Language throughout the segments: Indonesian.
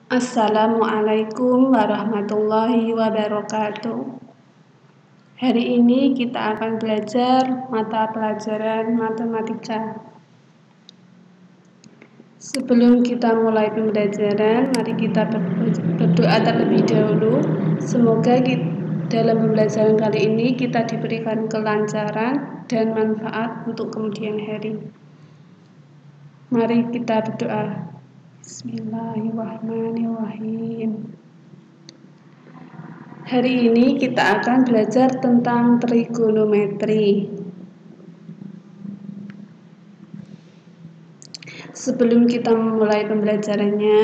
Assalamualaikum warahmatullahi wabarakatuh. Hari ini kita akan belajar mata pelajaran matematika. Sebelum kita mulai pembelajaran, mari kita berdoa terlebih dahulu. Semoga dalam pembelajaran kali ini kita diberikan kelancaran dan manfaat untuk kemudian hari. Mari kita berdoa. Bismillahirrahmanirrahim. Hari ini kita akan belajar tentang trigonometri. Sebelum kita memulai pembelajarannya,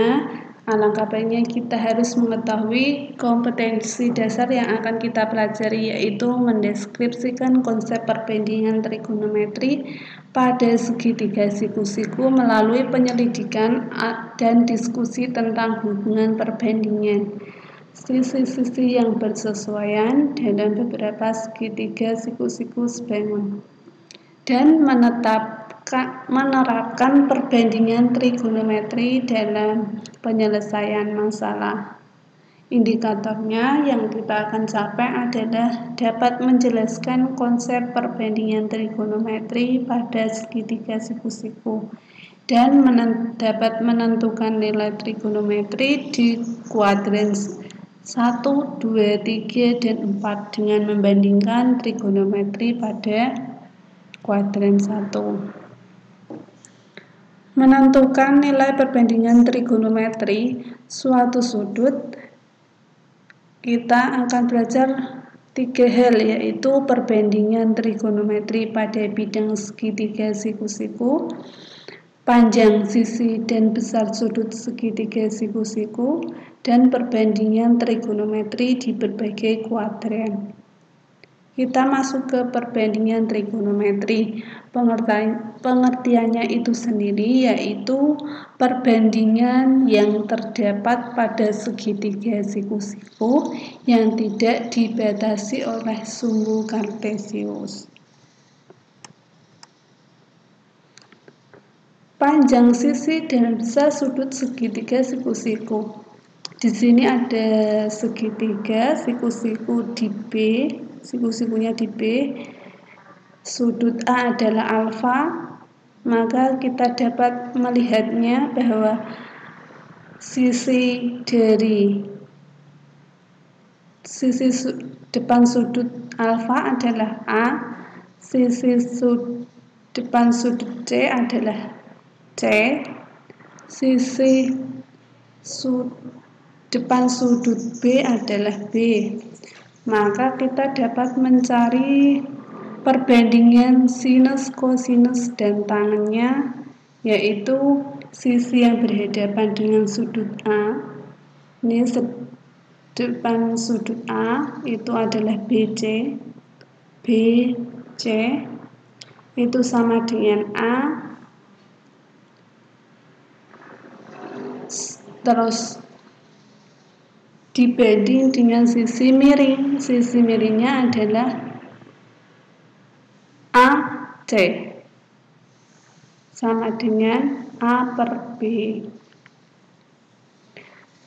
alangkah baiknya kita harus mengetahui kompetensi dasar yang akan kita pelajari, yaitu mendeskripsikan konsep perbandingan trigonometri pada segitiga siku-siku melalui penyelidikan dan diskusi tentang hubungan perbandingan sisi-sisi yang bersesuaian dalam beberapa segitiga siku-siku sebangun, dan menerapkan perbandingan trigonometri dalam penyelesaian masalah. Indikatornya yang kita akan capai adalah dapat menjelaskan konsep perbandingan trigonometri pada segitiga siku-siku dan dapat menentukan nilai trigonometri di kuadran 1, 2, 3, dan 4 dengan membandingkan trigonometri pada kuadran 1. Menentukan nilai perbandingan trigonometri suatu sudut, kita akan belajar 3 hal, yaitu perbandingan trigonometri pada bidang segitiga siku-siku, panjang sisi dan besar sudut segitiga siku-siku, dan perbandingan trigonometri di berbagai kuadran. Kita masuk ke perbandingan trigonometri. Pengertiannya itu sendiri yaitu perbandingan yang terdapat pada segitiga siku-siku yang tidak dibatasi oleh sumbu kartesius. Panjang sisi dan besar sudut segitiga siku-siku. Di sini ada segitiga siku-siku di B, siku-sikunya di B. Sudut A adalah alfa, maka kita dapat melihatnya bahwa sisi depan sudut alfa adalah A, sisi depan sudut C adalah C, sisi depan sudut B adalah B. Maka kita dapat mencari perbandingan sinus, kosinus, dan tangennya, yaitu sisi yang berhadapan dengan sudut A. Ini depan sudut A itu adalah BC. BC itu sama dengan A. Terus dibanding dengan sisi miring. Sisi miringnya adalah AC sama dengan A per B.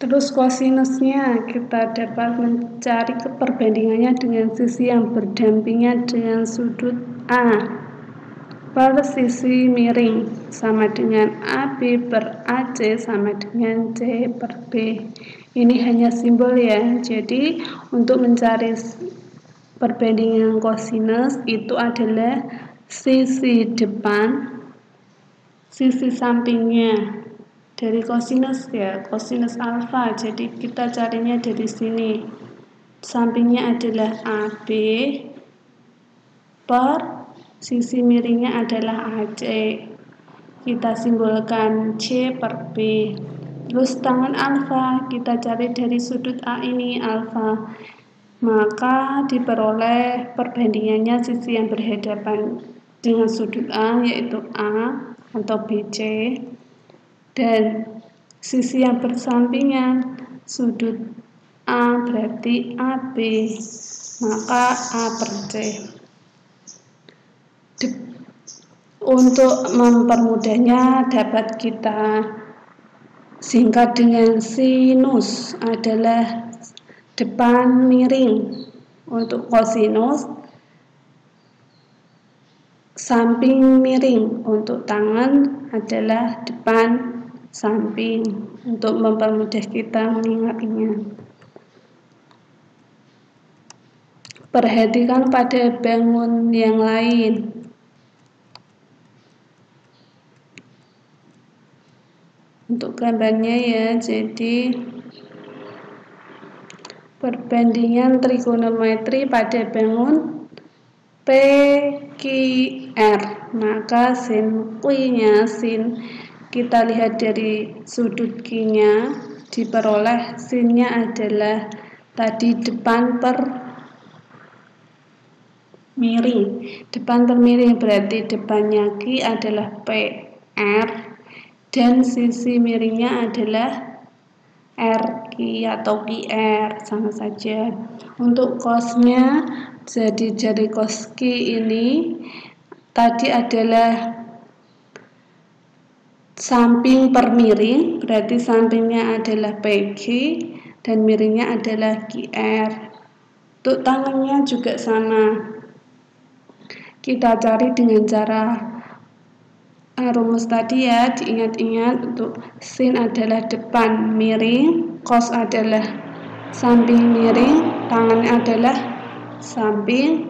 Terus kosinusnya kita dapat mencari perbandingannya dengan sisi yang berdampingan dengan sudut A per sisi miring sama dengan AB per AC sama dengan C per B. Ini hanya simbol ya, jadi untuk mencari perbandingan kosinus itu adalah sisi depan, sisi sampingnya dari kosinus ya, kosinus alfa. Jadi kita carinya dari sini. Sampingnya adalah AB per sisi miringnya adalah AC. Kita simbolkan C per B. Terus tangen alfa kita cari dari sudut A ini alfa. Maka diperoleh perbandingannya sisi yang berhadapan dengan sudut A yaitu A atau BC, dan sisi yang bersampingan sudut A berarti AB, maka A per C. Untuk mempermudahnya dapat kita singkat dengan sinus adalah depan miring. Untuk kosinus samping miring. Untuk tangan adalah depan samping, untuk mempermudah kita mengingatnya. Perhatikan pada bangun yang lain. Untuk gambarnya ya, jadi perbandingan trigonometri pada bangun PQR, maka sin Q-nya, sin kita lihat dari sudut Q-nya, diperoleh sinnya adalah tadi depan per miring. Depan per miring berarti depannya Q adalah PR dan sisi miringnya adalah RQ atau QR, sama saja. Untuk cosnya, jadi dari cos Q ini tadi adalah samping per miring, berarti sampingnya adalah PQ dan miringnya adalah QR. Untuk tangannya juga sama. Kita cari dengan cara rumus tadi ya, diingat-ingat. Untuk sin adalah depan miring, cos adalah samping miring, tangannya adalah samping,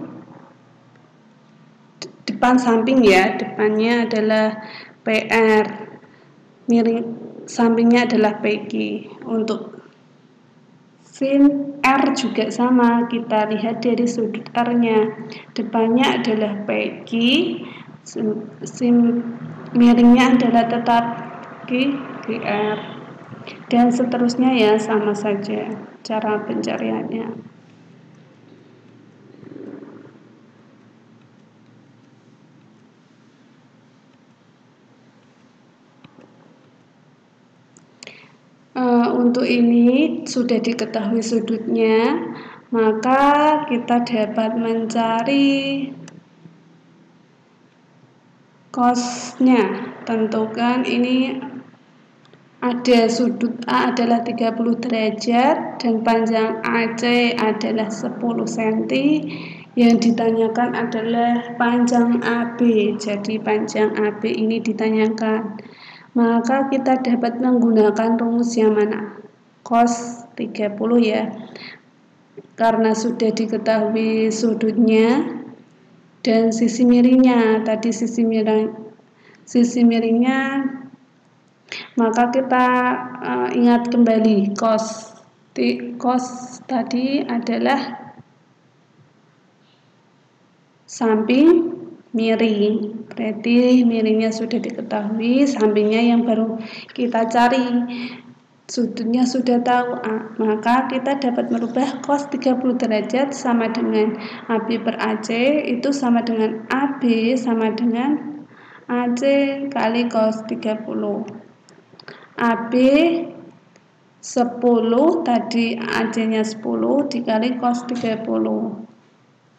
depan samping ya, depannya adalah PR, miring sampingnya adalah PQ. Untuk sin R juga sama, kita lihat dari sudut R-nya, depannya adalah PQ, sin miringnya adalah tetap QR, dan seterusnya ya, sama saja cara pencariannya. Untuk ini sudah diketahui sudutnya, maka kita dapat mencari cosnya. Tentukan ini ada sudut A adalah 30 derajat dan panjang AC adalah 10 cm. Yang ditanyakan adalah panjang AB. Jadi panjang AB ini ditanyakan. Maka kita dapat menggunakan rumus yang mana? Cos 30 ya. Karena sudah diketahui sudutnya dan sisi miringnya. Tadi sisi miringnya, maka kita ingat kembali cos tadi adalah samping miring, berarti miringnya sudah diketahui, sampingnya yang baru kita cari. Sudutnya sudah tahu, maka kita dapat merubah cos 30 derajat sama dengan AB per AC, itu sama dengan AB sama dengan AC kali cos 30. AB 10, tadi AC-nya 10 dikali cos 30.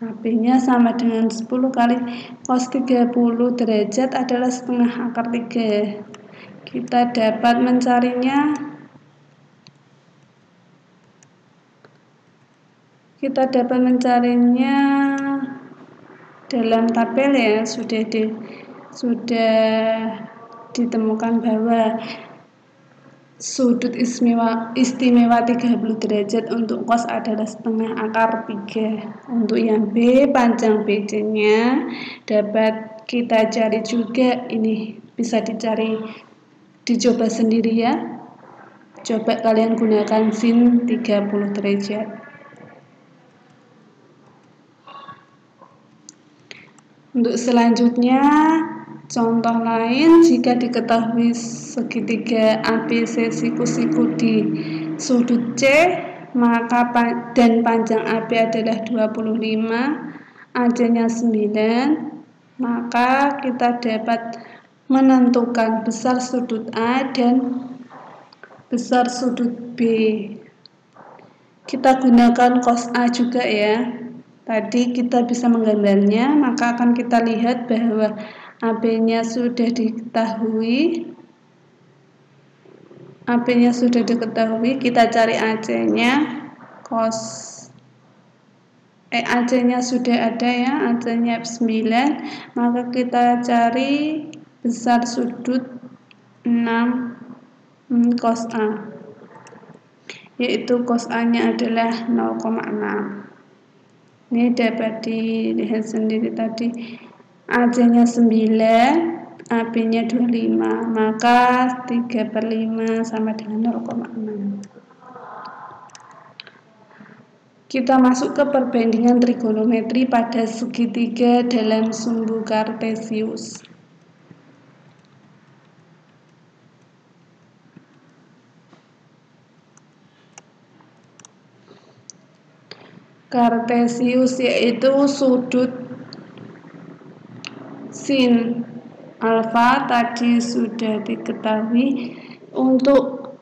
AB-nya sama dengan 10 kali cos 30 derajat adalah setengah akar 3. Kita dapat mencarinya, dalam tabel ya, sudah ditemukan bahwa sudut istimewa 30 derajat untuk cos adalah setengah akar 3. Untuk yang B, panjang BC-nya dapat kita cari juga. Ini bisa dicoba sendiri ya. Coba kalian gunakan sin 30 derajat. Untuk selanjutnya, contoh lain, jika diketahui segitiga ABC siku-siku di sudut C, maka dan panjang AB adalah 25, AC-nya 9, maka kita dapat menentukan besar sudut A dan besar sudut B. Kita gunakan cos A juga ya. Tadi kita bisa menggambarnya, maka akan kita lihat bahwa AB-nya sudah diketahui, AB-nya sudah diketahui, kita cari AC-nya. AC-nya sudah ada ya, AC-nya F9, maka kita cari besar sudut 6 cos A, yaitu cos A-nya adalah 0,6. Ini dapat dilihat sendiri tadi, AC-nya 9, AB-nya 25, maka 3/5 sama dengan 0,6. Kita masuk ke perbandingan trigonometri pada segitiga dalam sumbu kartesius. Kartesius yaitu sudut sin alfa tadi sudah diketahui. Untuk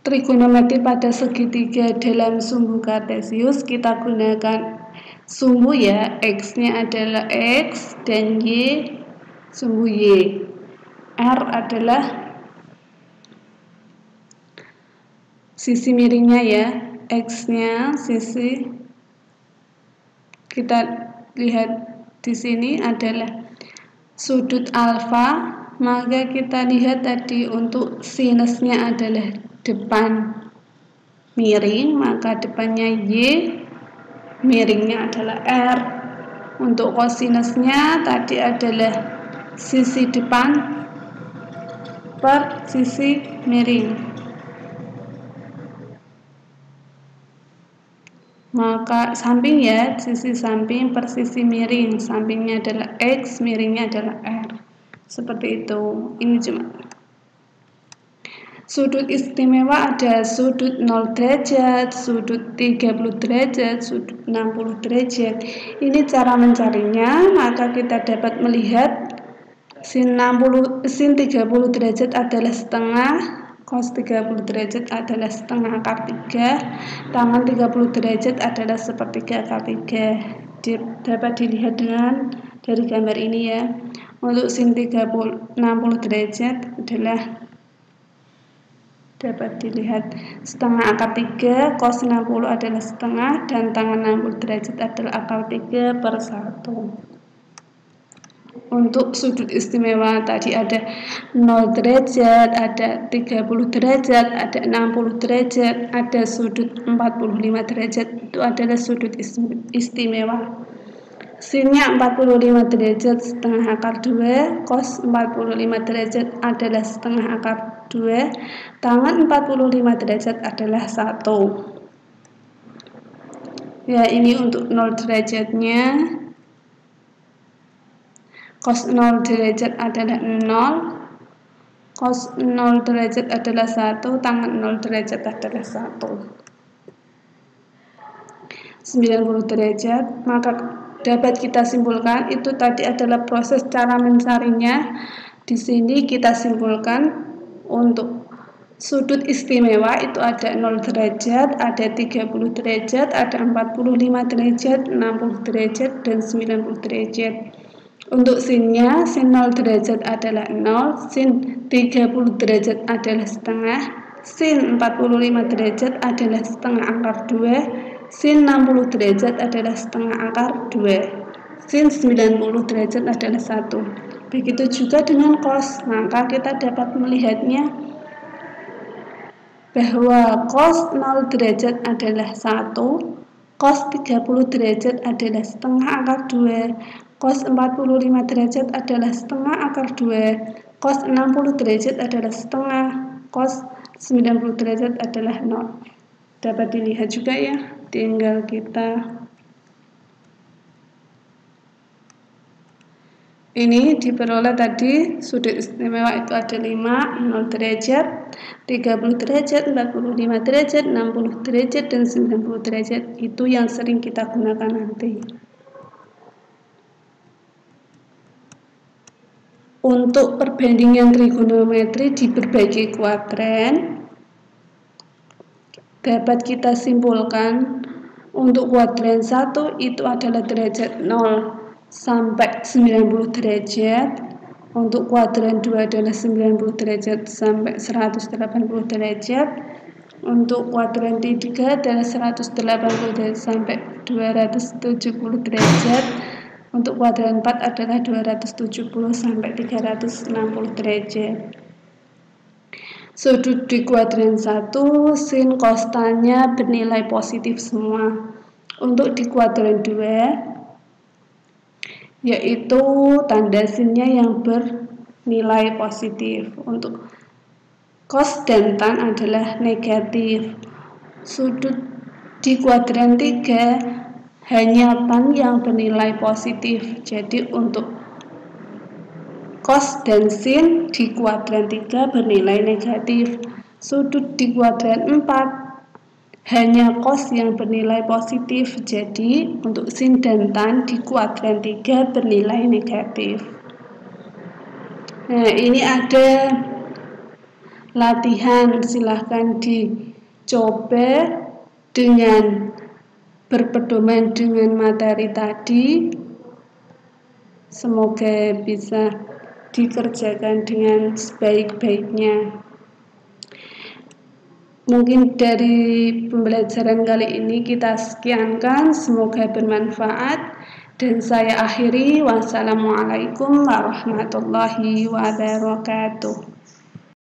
trigonometri pada segitiga dalam sumbu kartesius, kita gunakan sumbu ya, X-nya adalah X dan Y sumbu Y. R adalah sisi miringnya ya, X-nya sisi, kita lihat di sini adalah sudut alfa, maka kita lihat tadi untuk sinusnya adalah depan miring, maka depannya Y, miringnya adalah R. Untuk kosinusnya tadi adalah sisi depan per sisi miring, maka samping ya, sisi samping per sisi miring, sampingnya adalah X, miringnya adalah R. Seperti itu. Ini cuma sudut istimewa, ada sudut 0 derajat, sudut 30 derajat, sudut 60 derajat. Ini cara mencarinya, maka kita dapat melihat sin 30 derajat adalah setengah, cos 30 derajat adalah setengah akar 3, tangan 30 derajat adalah sepertiga akar 3. Dapat dilihat dari gambar ini ya. Untuk sin 60 derajat adalah dapat dilihat setengah akar 3, cos 60 adalah setengah, dan tangan 60 derajat adalah akar 3/1. Untuk sudut istimewa tadi ada 0 derajat, ada 30 derajat, ada 60 derajat, ada sudut 45 derajat, itu adalah sudut istimewa. Sinnya 45 derajat setengah akar 2, cos 45 derajat adalah setengah akar 2, tangan 45 derajat adalah 1. Ya, ini untuk 0 derajatnya. Cos 0 derajat adalah 0, cos 0 derajat adalah 1, tangan 0 derajat adalah 1. 90 derajat, maka dapat kita simpulkan itu tadi adalah proses cara mencarinya. Di sini kita simpulkan untuk sudut istimewa itu ada 0 derajat, ada 30 derajat, ada 45 derajat, 60 derajat, dan 90 derajat. Untuk sinnya, sin 0 derajat adalah 0, sin 30 derajat adalah setengah, sin 45 derajat adalah setengah akar 2, sin 60 derajat adalah setengah akar 2, sin 90 derajat adalah 1. Begitu juga dengan cos, maka kita dapat melihatnya bahwa cos 0 derajat adalah 1, cos 30 derajat adalah setengah akar 2, cos 45 derajat adalah setengah akar 2, cos 60 derajat adalah setengah, cos 90 derajat adalah 0. Dapat dilihat juga ya, tinggal kita ini diperoleh tadi sudut istimewa itu ada 5, 0 derajat, 30 derajat, 45 derajat, 60 derajat, dan 90 derajat. Itu yang sering kita gunakan nanti. Untuk perbandingan trigonometri di berbagai kuadran, dapat kita simpulkan untuk kuadran 1 itu adalah derajat 0 sampai 90 derajat, Untuk kuadran 2 adalah 90 derajat sampai 180 derajat. Untuk kuadran 3 adalah 180 derajat sampai 270 derajat. Untuk kuadran 4 adalah 270 sampai 360 derajat. Sudut di kuadran 1, sin kostanya bernilai positif semua. Untuk di kuadran 2, yaitu tanda sinnya yang bernilai positif. Untuk cos dan tan adalah negatif. Sudut di kuadran 3 hanya tan yang bernilai positif. Jadi untuk cos dan sin di kuadran 3 bernilai negatif. Sudut di kuadran 4 hanya cos yang bernilai positif, jadi untuk sin dan tan di kuadran 3 bernilai negatif. Nah, ini ada latihan, silahkan dicoba dengan berpedoman dengan materi tadi. Semoga bisa dikerjakan dengan sebaik-baiknya. Mungkin dari pembelajaran kali ini kita sekiankan, semoga bermanfaat dan saya akhiri. Wassalamualaikum warahmatullahi wabarakatuh.